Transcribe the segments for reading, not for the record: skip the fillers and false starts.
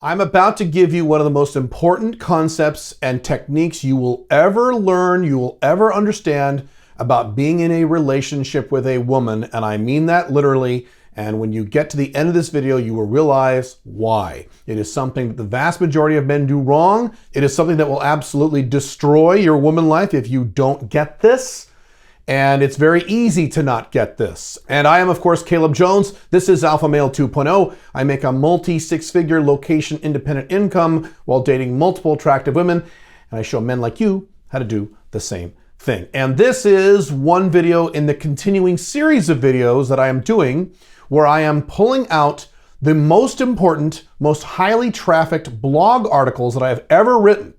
I'm about to give you one of the most important concepts and techniques you will ever learn, you will ever understand about being in a relationship with a woman, and I mean that literally. And when you get to the end of this video, you will realize why. It is something that the vast majority of men do wrong. It is something that will absolutely destroy your woman life if you don't get this. And it's very easy to not get this. And I am, of course, Caleb Jones. This is Alpha Male 2.0. I make a multi-six-figure location-independent income while dating multiple attractive women. And I show men like you how to do the same thing. And this is one video in the continuing series of videos that I am doing where I am pulling out the most important, most highly trafficked blog articles that I have ever written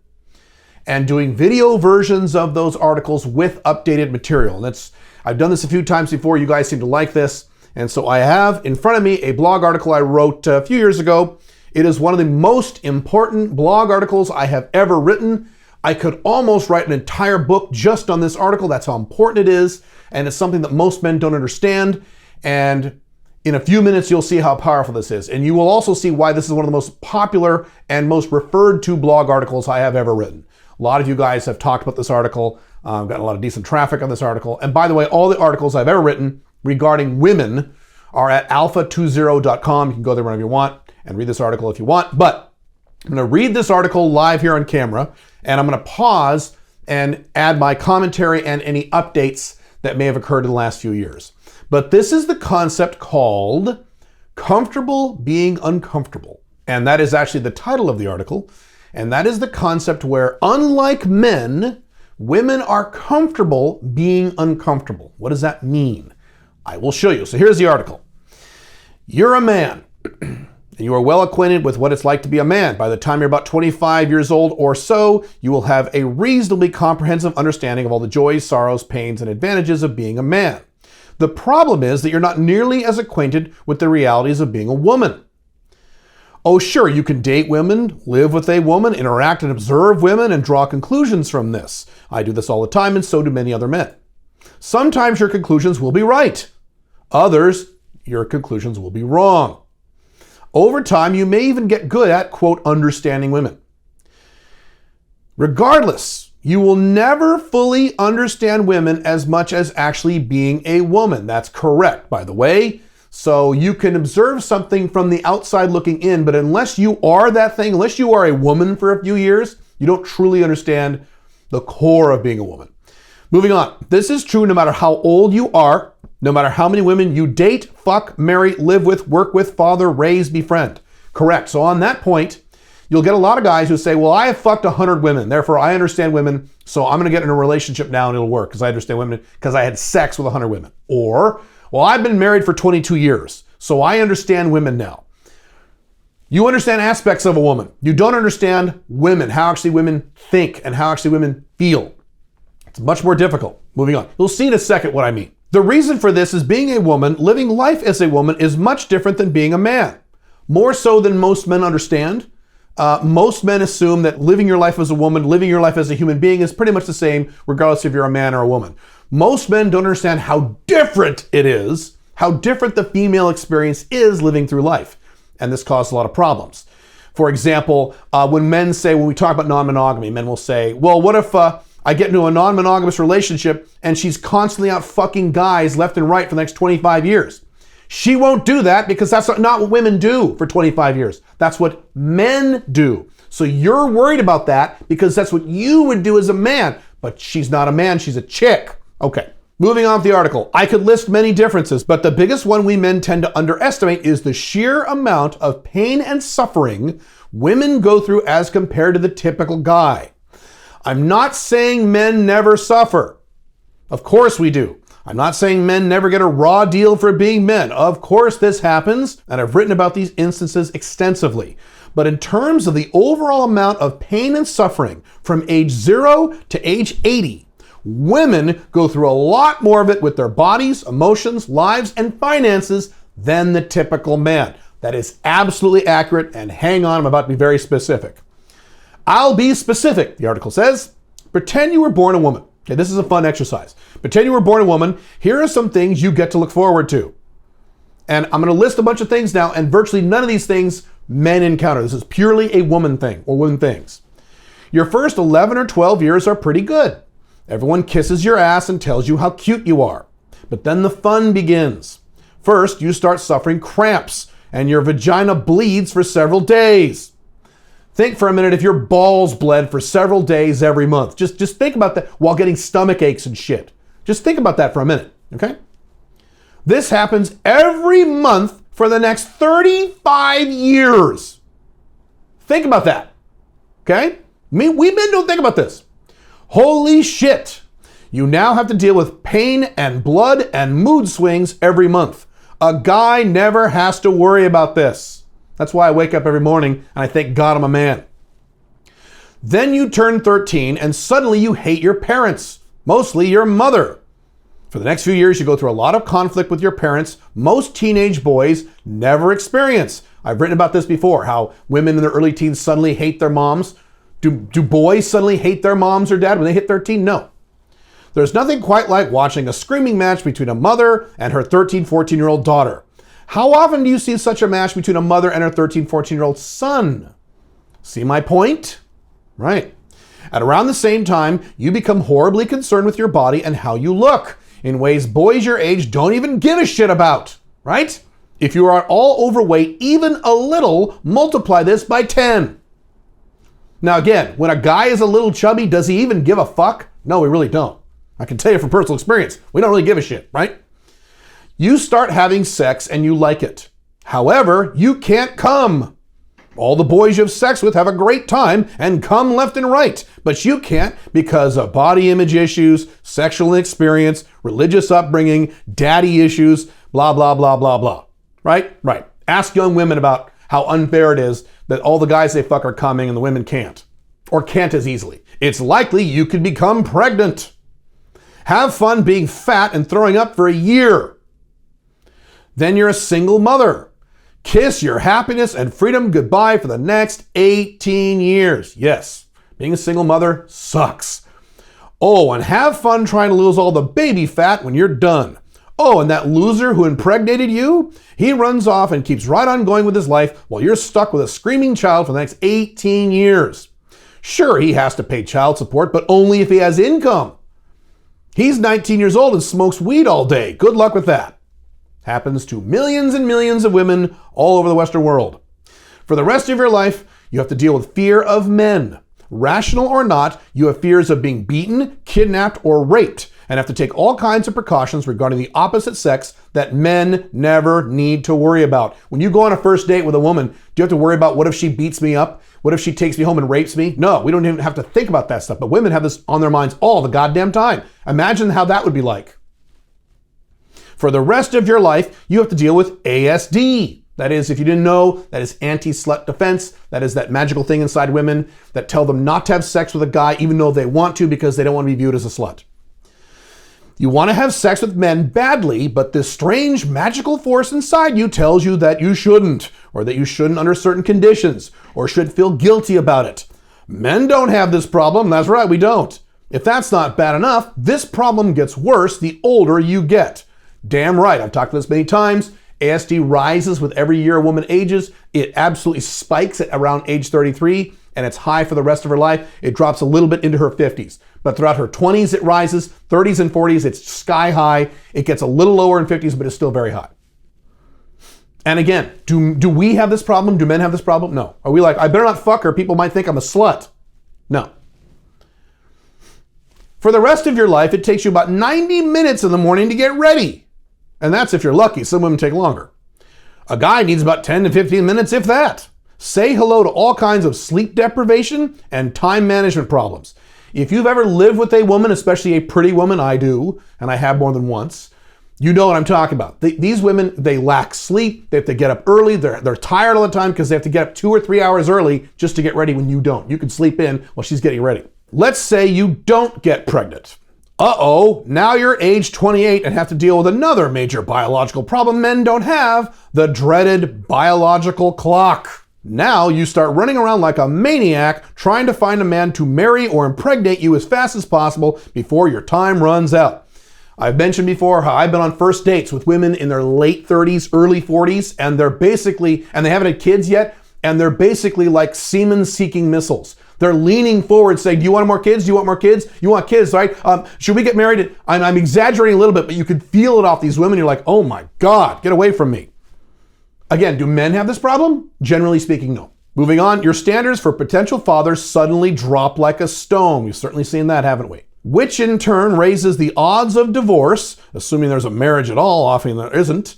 and doing video versions of those articles with updated material. And I've done this a few times before. You guys seem to like this. And so I have in front of me a blog article I wrote a few years ago. It is one of the most important blog articles I have ever written. I could almost write an entire book just on this article. That's how important it is. And it's something that most men don't understand. And in a few minutes, you'll see how powerful this is. And you will also see why this is one of the most popular and most referred to blog articles I have ever written. A lot of you guys have talked about this article. I've gotten a lot of decent traffic on this article. And by the way, all the articles I've ever written regarding women are at alpha20.com. You can go there whenever you want and read this article if you want. But I'm going to read this article live here on camera, and I'm going to pause and add my commentary and any updates that may have occurred in the last few years. But this is the concept called comfortable being uncomfortable. And that is actually the title of the article. And that is the concept where, unlike men, women are comfortable being uncomfortable. What does that mean? I will show you. So here's the article. You're a man, and you are well acquainted with what it's like to be a man. By the time you're about 25 years old or so, you will have a reasonably comprehensive understanding of all the joys, sorrows, pains, and advantages of being a man. The problem is that you're not nearly as acquainted with the realities of being a woman. Oh, sure, you can date women, live with a woman, interact and observe women, and draw conclusions from this. I do this all the time, and so do many other men. Sometimes your conclusions will be right. Others, your conclusions will be wrong. Over time, you may even get good at, quote, understanding women. Regardless, you will never fully understand women as much as actually being a woman. That's correct, by the way. So you can observe something from the outside looking in, but unless you are that thing, unless you are a woman for a few years, you don't truly understand the core of being a woman. Moving on. This is true no matter how old you are, no matter how many women you date, fuck, marry, live with, work with, father, raise, befriend. Correct. So on that point, you'll get a lot of guys who say, well, I have fucked 100 women, therefore I understand women, so I'm going to get in a relationship now and it'll work because I understand women because I had sex with 100 women. Or, well, I've been married for 22 years, so I understand women now. You understand aspects of a woman. You don't understand women, how actually women think and how actually women feel. It's much more difficult. Moving on. You'll see in a second what I mean. The reason for this is being a woman, living life as a woman is much different than being a man. More so than most men understand. Most men assume that living your life as a woman, living your life as a human being is pretty much the same regardless if you're a man or a woman. Most men don't understand how different it is, how different the female experience is living through life. And this causes a lot of problems. For example, when we talk about non-monogamy, men will say, well, what if I get into a non-monogamous relationship and she's constantly out fucking guys left and right for the next 25 years? She won't do that because that's not what women do for 25 years. That's what men do. So you're worried about that because that's what you would do as a man. But she's not a man, she's a chick. Okay, moving on with the article. I could list many differences, but the biggest one we men tend to underestimate is the sheer amount of pain and suffering women go through as compared to the typical guy. I'm not saying men never suffer. Of course we do. I'm not saying men never get a raw deal for being men. Of course this happens, and I've written about these instances extensively. But in terms of the overall amount of pain and suffering from age 0 to age 80, women go through a lot more of it with their bodies, emotions, lives, and finances than the typical man. That is absolutely accurate, and hang on, I'm about to be very specific. I'll be specific, the article says. Pretend you were born a woman. Okay, this is a fun exercise. Pretend you were born a woman. Here are some things you get to look forward to. And I'm going to list a bunch of things now, and virtually none of these things men encounter. This is purely a woman thing or women things. Your first 11 or 12 years are pretty good. Everyone kisses your ass and tells you how cute you are. But then the fun begins. First, you start suffering cramps and your vagina bleeds for several days. Think for a minute if your balls bled for several days every month. Just think about that while getting stomach aches and shit. Just think about that for a minute, okay? This happens every month for the next 35 years. Think about that, okay? We men don't think about this. Holy shit. You now have to deal with pain and blood and mood swings every month. A guy never has to worry about this. That's why I wake up every morning and I thank God I'm a man. Then you turn 13 and suddenly you hate your parents, mostly your mother. For the next few years, you go through a lot of conflict with your parents. Most teenage boys never experience. I've written about this before, how women in their early teens suddenly hate their moms. Do boys suddenly hate their moms or dad when they hit 13? No. There's nothing quite like watching a screaming match between a mother and her 13, 14-year-old daughter. How often do you see such a match between a mother and her 13, 14-year-old son? See my point? Right. At around the same time, you become horribly concerned with your body and how you look in ways boys your age don't even give a shit about, right? If you are at all overweight, even a little, multiply this by 10. Now again, when a guy is a little chubby, does he even give a fuck? No, we really don't. I can tell you from personal experience, we don't really give a shit, right? You start having sex and you like it. However, you can't come. All the boys you have sex with have a great time and come left and right, but you can't because of body image issues, sexual inexperience, religious upbringing, daddy issues, blah, blah, blah, blah, blah. Right? Right. Ask young women about how unfair it is that all the guys they fuck are coming and the women can't, or can't as easily. It's likely you could become pregnant. Have fun being fat and throwing up for a year. Then you're a single mother. Kiss your happiness and freedom goodbye for the next 18 years. Yes, being a single mother sucks. Oh, and have fun trying to lose all the baby fat when you're done. Oh, and that loser who impregnated you, he runs off and keeps right on going with his life while you're stuck with a screaming child for the next 18 years. Sure, he has to pay child support, but only if he has income. He's 19 years old and smokes weed all day. Good luck with that. Happens to millions and millions of women all over the Western world. For the rest of your life, you have to deal with fear of men. Rational or not, you have fears of being beaten, kidnapped, or raped, and have to take all kinds of precautions regarding the opposite sex that men never need to worry about. When you go on a first date with a woman, do you have to worry about what if she beats me up? What if she takes me home and rapes me? No, we don't even have to think about that stuff. But women have this on their minds all the goddamn time. Imagine how that would be like. For the rest of your life, you have to deal with ASD. That is, if you didn't know, that is anti-slut defense. That is that magical thing inside women that tell them not to have sex with a guy even though they want to because they don't want to be viewed as a slut. You want to have sex with men badly, but this strange magical force inside you tells you that you shouldn't, or that you shouldn't under certain conditions, or should feel guilty about it. Men don't have this problem. That's right, we don't. If that's not bad enough, this problem gets worse the older you get. Damn right, I've talked about this many times. ASD rises with every year a woman ages. It absolutely spikes at around age 33, and it's high for the rest of her life. It drops a little bit into her 50s. But throughout her 20s, it rises. 30s and 40s, it's sky high. It gets a little lower in 50s, but it's still very high. And again, do we have this problem? Do men have this problem? No. Are we like, I better not fuck her, people might think I'm a slut? No. For the rest of your life, it takes you about 90 minutes in the morning to get ready. And that's if you're lucky. Some women take longer. A guy needs about 10 to 15 minutes, if that. Say hello to all kinds of sleep deprivation and time management problems. If you've ever lived with a woman, especially a pretty woman, I do, and I have more than once, you know what I'm talking about. These women, they lack sleep. They have to get up early. They're tired all the time because they have to get up 2 or 3 hours early just to get ready when you don't. You can sleep in while she's getting ready. Let's say you don't get pregnant. Uh-oh, now you're age 28 and have to deal with another major biological problem men don't have, the dreaded biological clock. Now you start running around like a maniac trying to find a man to marry or impregnate you as fast as possible before your time runs out. I've mentioned before how I've been on first dates with women in their late 30s, early 40s, and they haven't had kids yet, and they're basically like semen-seeking missiles. They're leaning forward saying, do you want more kids? Do you want more kids? You want kids, right? Should we get married? I'm exaggerating a little bit, but you could feel it off these women. You're like, oh my God, get away from me. Again, do men have this problem? Generally speaking, no. Moving on, your standards for potential fathers suddenly drop like a stone. We've certainly seen that, haven't we? Which in turn raises the odds of divorce, assuming there's a marriage at all, often there isn't,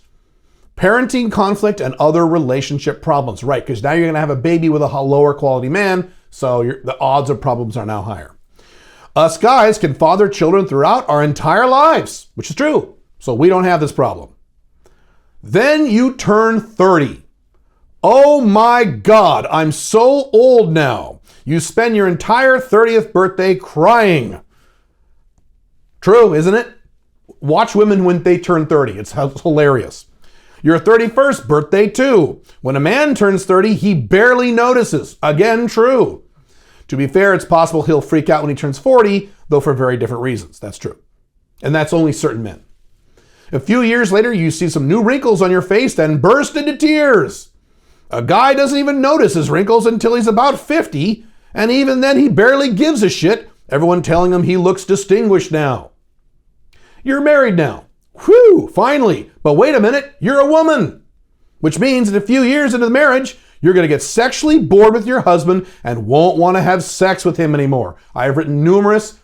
parenting conflict, and other relationship problems. Right, because now you're going to have a baby with a lower quality man, so the odds of problems are now higher. Us guys can father children throughout our entire lives, which is true, so we don't have this problem. Then you turn 30. Oh my God, I'm so old now. You spend your entire 30th birthday crying. True, isn't it? Watch women when they turn 30. It's hilarious. Your 31st birthday too. When a man turns 30, he barely notices. Again, true. To be fair, it's possible he'll freak out when he turns 40, though for very different reasons. That's true. And that's only certain men. A few years later, you see some new wrinkles on your face and burst into tears. A guy doesn't even notice his wrinkles until he's about 50, and even then he barely gives a shit, everyone telling him he looks distinguished now. You're married now. Whew, finally. But wait a minute, you're a woman. Which means in a few years into the marriage, you're going to get sexually bored with your husband and won't want to have sex with him anymore. I have written numerous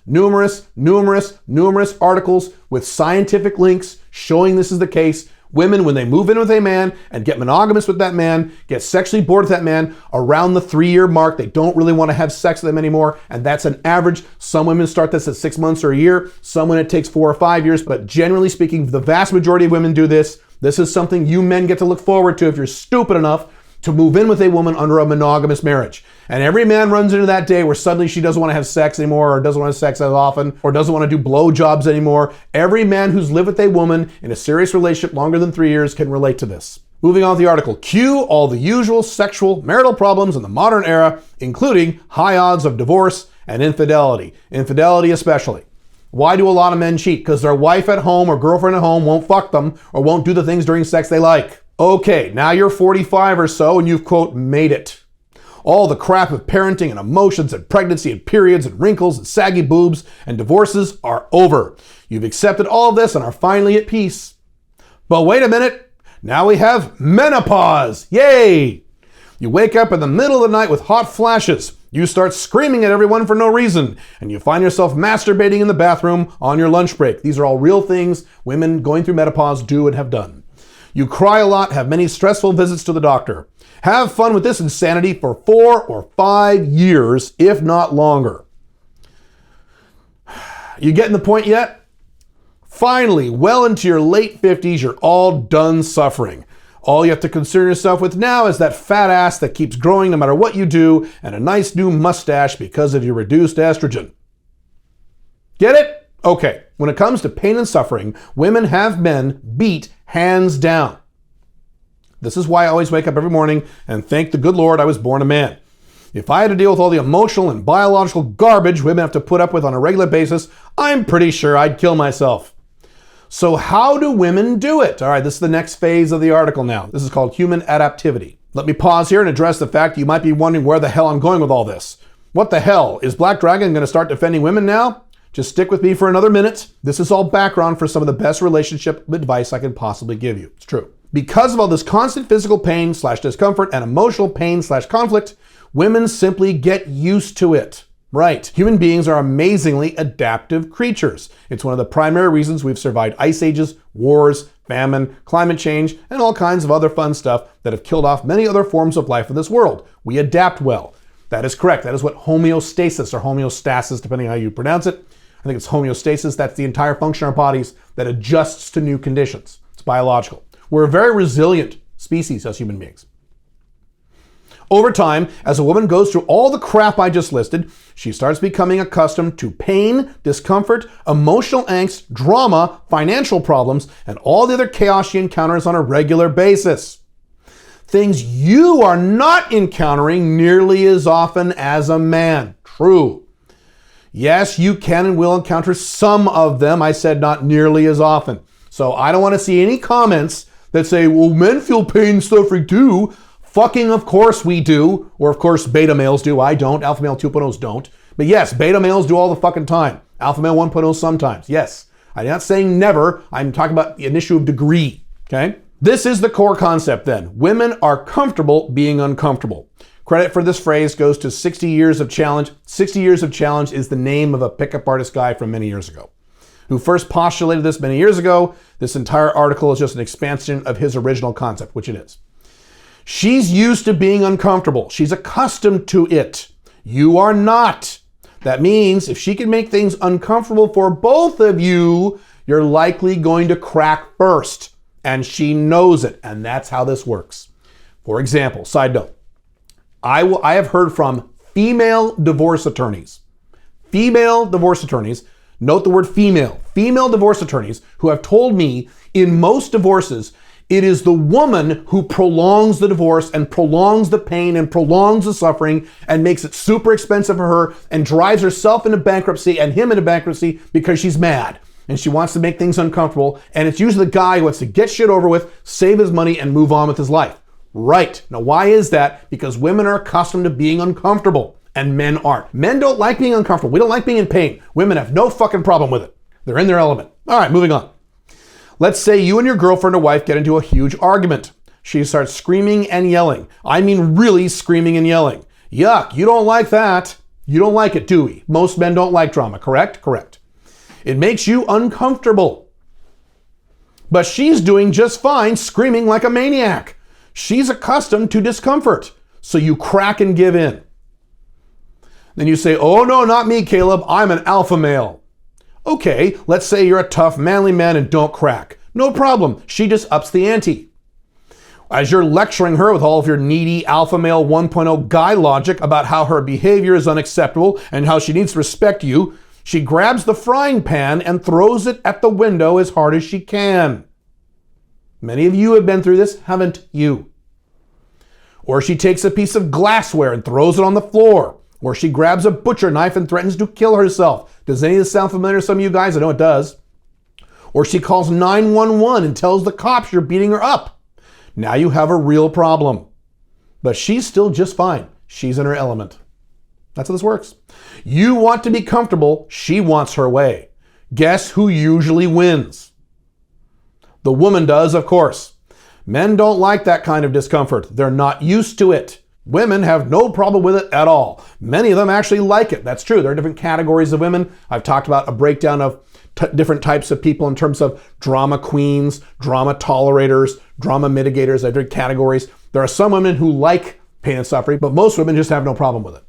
articles with scientific links showing this is the case. Women, when they move in with a man and get monogamous with that man, get sexually bored with that man, around the 3-year mark, they don't really want to have sex with them anymore. And that's an average. Some women start this at 6 months or a year. Some when it takes 4 or 5 years. But generally speaking, the vast majority of women do this. This is something you men get to look forward to if you're stupid enough to move in with a woman under a monogamous marriage. And every man runs into that day where suddenly she doesn't want to have sex anymore, or doesn't want to have sex as often, or doesn't want to do blowjobs anymore. Every man who's lived with a woman in a serious relationship longer than 3 years can relate to this. Moving on to the article. Cue all the usual sexual marital problems in the modern era, including high odds of divorce and infidelity. Infidelity especially. Why do a lot of men cheat? Because their wife at home or girlfriend at home won't fuck them or won't do the things during sex they like. Okay, now you're 45 or so and you've, quote, made it. All the crap of parenting and emotions and pregnancy and periods and wrinkles and saggy boobs and divorces are over. You've accepted all of this and are finally at peace. But wait a minute, now we have menopause. Yay! You wake up in the middle of the night with hot flashes. You start screaming at everyone for no reason, and you find yourself masturbating in the bathroom on your lunch break. These are all real things women going through menopause do and have done. You cry a lot, have many stressful visits to the doctor. Have fun with this insanity for 4 or 5 years, if not longer. You getting the point yet? Finally, well into your late 50s, you're all done suffering. All you have to concern yourself with now is that fat ass that keeps growing no matter what you do, and a nice new mustache because of your reduced estrogen. Get it? Okay, when it comes to pain and suffering, women have men beat hands down. This is why I always wake up every morning and thank the good Lord I was born a man. If I had to deal with all the emotional and biological garbage women have to put up with on a regular basis, I'm pretty sure I'd kill myself. So how do women do it? All right, this is the next phase of the article now. This is called human adaptivity. Let me pause here and address the fact you might be wondering where the hell I'm going with all this. What the hell? Is Black Dragon going to start defending women now? Just stick with me for another minute. This is all background for some of the best relationship advice I can possibly give you. It's true. Because of all this constant physical pain / discomfort and emotional pain / conflict, women simply get used to it. Right. Human beings are amazingly adaptive creatures. It's one of the primary reasons we've survived ice ages, wars, famine, climate change, and all kinds of other fun stuff that have killed off many other forms of life in this world. We adapt well. That is correct. That is what homeostasis or homeostasis, depending on how you pronounce it. I think it's homeostasis. That's the entire function of our bodies that adjusts to new conditions. It's biological. We're a very resilient species as human beings. Over time, as a woman goes through all the crap I just listed, she starts becoming accustomed to pain, discomfort, emotional angst, drama, financial problems, and all the other chaos she encounters on a regular basis. Things you are not encountering nearly as often as a man. True. Yes, you can and will encounter some of them. I said not nearly as often. So I don't want to see any comments that say, well, men feel pain and suffering too. Fucking, of course we do. Or of course beta males do. I don't. Alpha male 2.0s don't. But yes, beta males do all the fucking time. Alpha male 1.0 sometimes. Yes. I'm not saying never. I'm talking about an issue of degree. Okay? This is the core concept then. Women are comfortable being uncomfortable. Credit for this phrase goes to 60 Years of Challenge. 60 Years of Challenge is the name of a pickup artist guy from many years ago, who first postulated this many years ago. This entire article is just an expansion of his original concept, which it is. She's used to being uncomfortable. She's accustomed to it. You are not. That means if she can make things uncomfortable for both of you, you're likely going to crack first. And she knows it. And that's how this works. For example, side note, I have heard from female divorce attorneys. Female divorce attorneys, note the word female. Female divorce attorneys who have told me in most divorces, it is the woman who prolongs the divorce and prolongs the pain and prolongs the suffering and makes it super expensive for her and drives herself into bankruptcy and him into bankruptcy because she's mad and she wants to make things uncomfortable. And it's usually the guy who wants to get shit over with, save his money, and move on with his life. Right. Now, why is that? Because women are accustomed to being uncomfortable and men aren't. Men don't like being uncomfortable. We don't like being in pain. Women have no fucking problem with it. They're in their element. All right, moving on. Let's say you and your girlfriend or wife get into a huge argument. She starts screaming and yelling. I mean really screaming and yelling. Yuck, you don't like that. You don't like it, do we? Most men don't like drama, correct? Correct. It makes you uncomfortable. But she's doing just fine screaming like a maniac. She's accustomed to discomfort. So you crack and give in. Then you say, oh no, not me, Caleb. I'm an alpha male. Okay, let's say you're a tough, manly man and don't crack. No problem. She just ups the ante. As you're lecturing her with all of your needy alpha male 1.0 guy logic about how her behavior is unacceptable and how she needs to respect you, she grabs the frying pan and throws it at the window as hard as she can. Many of you have been through this, haven't you? Or she takes a piece of glassware and throws it on the floor. Or she grabs a butcher knife and threatens to kill herself. Does any of this sound familiar to some of you guys? I know it does. Or she calls 911 and tells the cops you're beating her up. Now you have a real problem. But she's still just fine. She's in her element. That's how this works. You want to be comfortable. She wants her way. Guess who usually wins? The woman does, of course. Men don't like that kind of discomfort. They're not used to it. Women have no problem with it at all. Many of them actually like it. That's true. There are different categories of women. I've talked about a breakdown of different types of people in terms of drama queens, drama tolerators, drama mitigators. I did categories. There are some women who like pain and suffering, but most women just have no problem with it.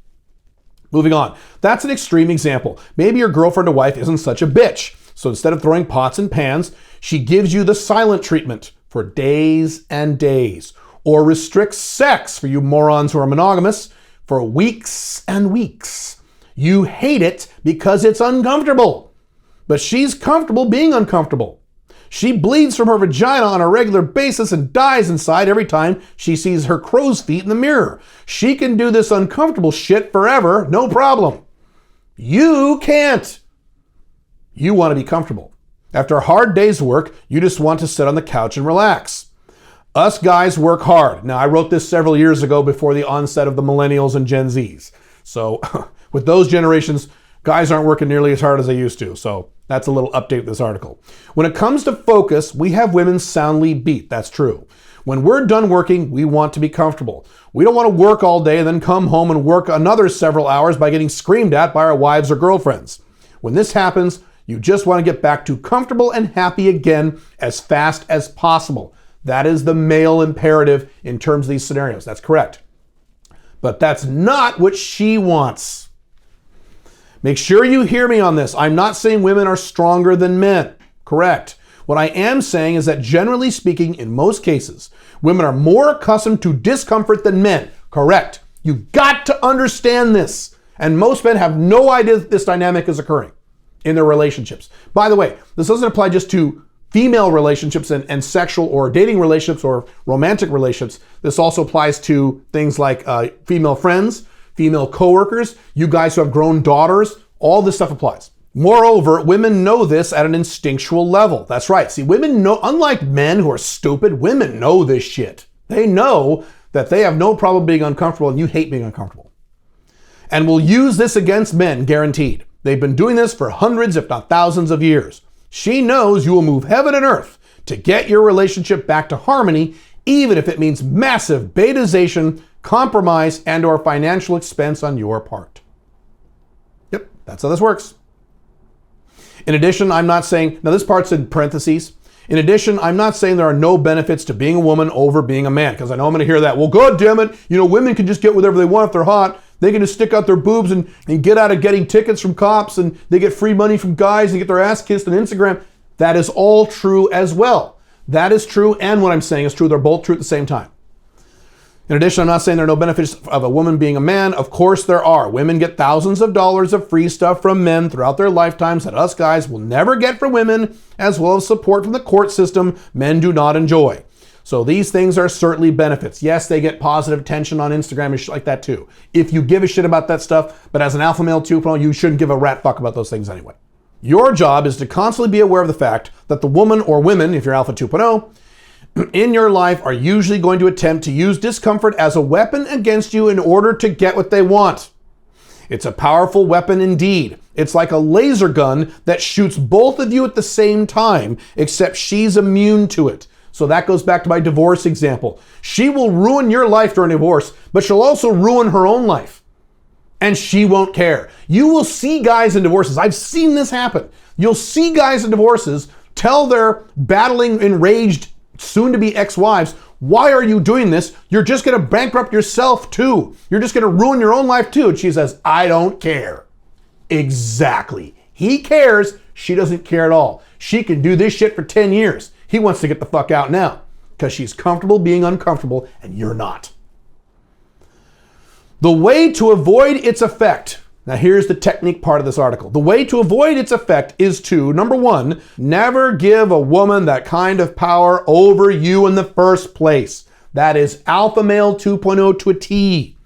Moving on. That's an extreme example. Maybe your girlfriend or wife isn't such a bitch. So instead of throwing pots and pans, she gives you the silent treatment for days and days. Or restricts sex, for you morons who are monogamous, for weeks and weeks. You hate it because it's uncomfortable. But she's comfortable being uncomfortable. She bleeds from her vagina on a regular basis and dies inside every time she sees her crow's feet in the mirror. She can do this uncomfortable shit forever, no problem. You can't. You want to be comfortable. After a hard day's work, you just want to sit on the couch and relax. Us guys work hard. Now, I wrote this several years ago before the onset of the millennials and Gen Zs. So with those generations, guys aren't working nearly as hard as they used to. So that's a little update with this article. When it comes to focus, we have women soundly beat. That's true. When we're done working, we want to be comfortable. We don't want to work all day and then come home and work another several hours by getting screamed at by our wives or girlfriends. When this happens, you just want to get back to comfortable and happy again as fast as possible. That is the male imperative in terms of these scenarios. That's correct. But that's not what she wants. Make sure you hear me on this. I'm not saying women are stronger than men. Correct. What I am saying is that generally speaking, in most cases, women are more accustomed to discomfort than men. Correct. You've got to understand this. And most men have no idea that this dynamic is occurring in their relationships. By the way, this doesn't apply just to female relationships and sexual or dating relationships or romantic relationships. This also applies to things like female friends, female coworkers, you guys who have grown daughters. All this stuff applies. Moreover, women know this at an instinctual level. That's right. See, women know, unlike men who are stupid, women know this shit. They know that they have no problem being uncomfortable and you hate being uncomfortable. And will use this against men, guaranteed. They've been doing this for hundreds, if not thousands of years. She knows you will move heaven and earth to get your relationship back to harmony, even if it means massive betazation, compromise, and or financial expense on your part. Yep, that's how this works. In addition, I'm not saying, now this part's in parentheses. In addition, I'm not saying there are no benefits to being a woman over being a man, because I know I'm going to hear that. Well, God damn it, women can just get whatever they want if they're hot. They can just stick out their boobs and get out of getting tickets from cops, and they get free money from guys and get their ass kissed on Instagram. That is all true as well. That is true, and what I'm saying is true. They're both true at the same time. In addition, I'm not saying there are no benefits of a woman being a man. Of course there are. Women get thousands of dollars of free stuff from men throughout their lifetimes that us guys will never get from women, as well as support from the court system men do not enjoy. So these things are certainly benefits. Yes, they get positive attention on Instagram and shit like that too. If you give a shit about that stuff, but as an alpha male 2.0, you shouldn't give a rat fuck about those things anyway. Your job is to constantly be aware of the fact that the woman or women, if you're alpha 2.0, in your life are usually going to attempt to use discomfort as a weapon against you in order to get what they want. It's a powerful weapon indeed. It's like a laser gun that shoots both of you at the same time, except she's immune to it. So that goes back to my divorce example. She will ruin your life during divorce, but she'll also ruin her own life. And she won't care. You will see guys in divorces. I've seen this happen. You'll see guys in divorces tell their battling, enraged, soon-to-be ex-wives, why are you doing this? You're just going to bankrupt yourself too. You're just going to ruin your own life too. And she says, I don't care. Exactly. He cares. She doesn't care at all. She can do this shit for 10 years. He wants to get the fuck out now because she's comfortable being uncomfortable and you're not. The way to avoid its effect. Now here's the technique part of this article. The way to avoid its effect is to, number one, never give a woman that kind of power over you in the first place. That is alpha male 2.0 to a T.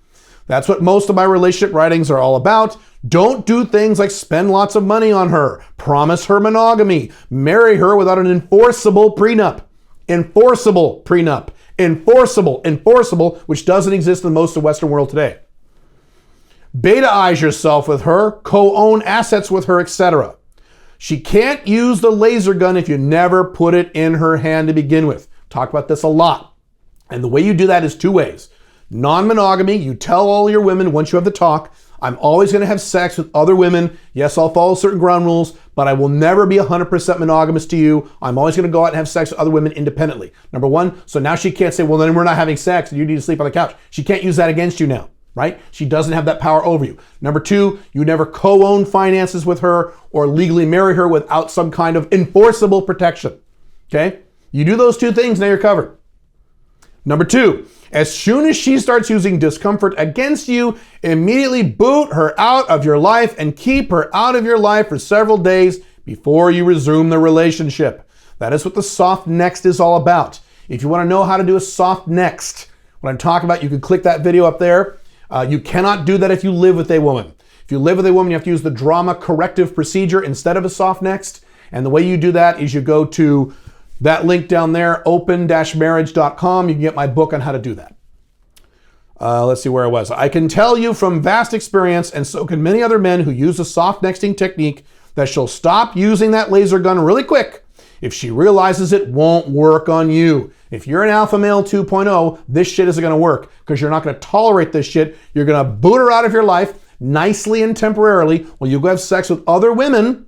That's what most of my relationship writings are all about. Don't do things like spend lots of money on her, promise her monogamy, marry her without an enforceable prenup. Enforceable prenup. Enforceable, which doesn't exist in most of the Western world today. Beta-ize yourself with her, co-own assets with her, etc. She can't use the laser gun if you never put it in her hand to begin with. Talk about this a lot. And the way you do that is two ways. Non-monogamy, you tell all your women once you have the talk, I'm always going to have sex with other women. Yes, I'll follow certain ground rules, but I will never be 100% monogamous to you. I'm always going to go out and have sex with other women independently. Number one, so now she can't say, well, then we're not having sex and you need to sleep on the couch. She can't use that against you now, right? She doesn't have that power over you. Number two, you never co-own finances with her or legally marry her without some kind of enforceable protection, okay? You do those two things, now you're covered. Number two, as soon as she starts using discomfort against you, immediately boot her out of your life and keep her out of your life for several days before you resume the relationship. That is what the soft next is all about. If you want to know how to do a soft next, what I'm talking about, you can click that video up there. You cannot do that if you live with a woman. If you live with a woman, you have to use the drama corrective procedure instead of a soft next. And the way you do that is you go to that link down there, open-marriage.com. You can get my book on how to do that. Let's see where I was. I can tell you from vast experience, and so can many other men who use the soft nexting technique, that she'll stop using that laser gun really quick if she realizes it won't work on you. If you're an alpha male 2.0, this shit isn't going to work because you're not going to tolerate this shit. You're going to boot her out of your life nicely and temporarily while you go have sex with other women,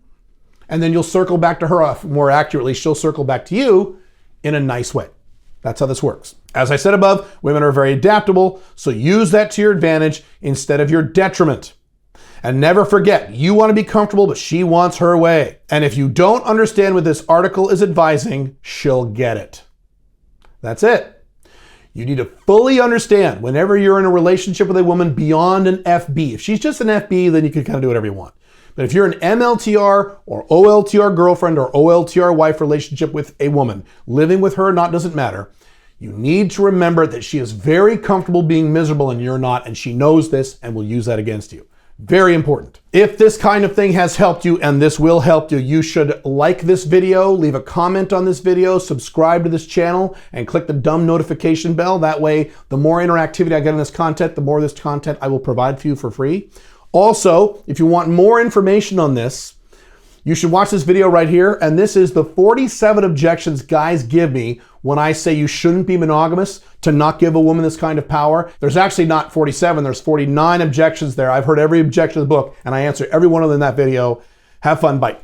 and then you'll circle back to her, more accurately, she'll circle back to you in a nice way. That's how this works. As I said above, women are very adaptable, so use that to your advantage instead of your detriment. And never forget, you want to be comfortable, but she wants her way. And if you don't understand what this article is advising, she'll get it. That's it. You need to fully understand whenever you're in a relationship with a woman beyond an FB. If she's just an FB, then you can kind of do whatever you want. But if you're an MLTR or OLTR girlfriend or OLTR wife relationship with a woman, living with her or not doesn't matter, you need to remember that she is very comfortable being miserable and you're not, and she knows this and will use that against you. Very important. If this kind of thing has helped you, and this will help you, you should like this video, leave a comment on this video, subscribe to this channel, and click the dumb notification bell. That way, the more interactivity I get in this content, the more of this content I will provide for you for free. Also, if you want more information on this, you should watch this video right here, and this is the 47 objections guys give me when I say you shouldn't be monogamous, to not give a woman this kind of power. There's actually not 47, there's 49 objections there. I've heard every objection in the book, and I answer every one of them in that video. Have fun, bye.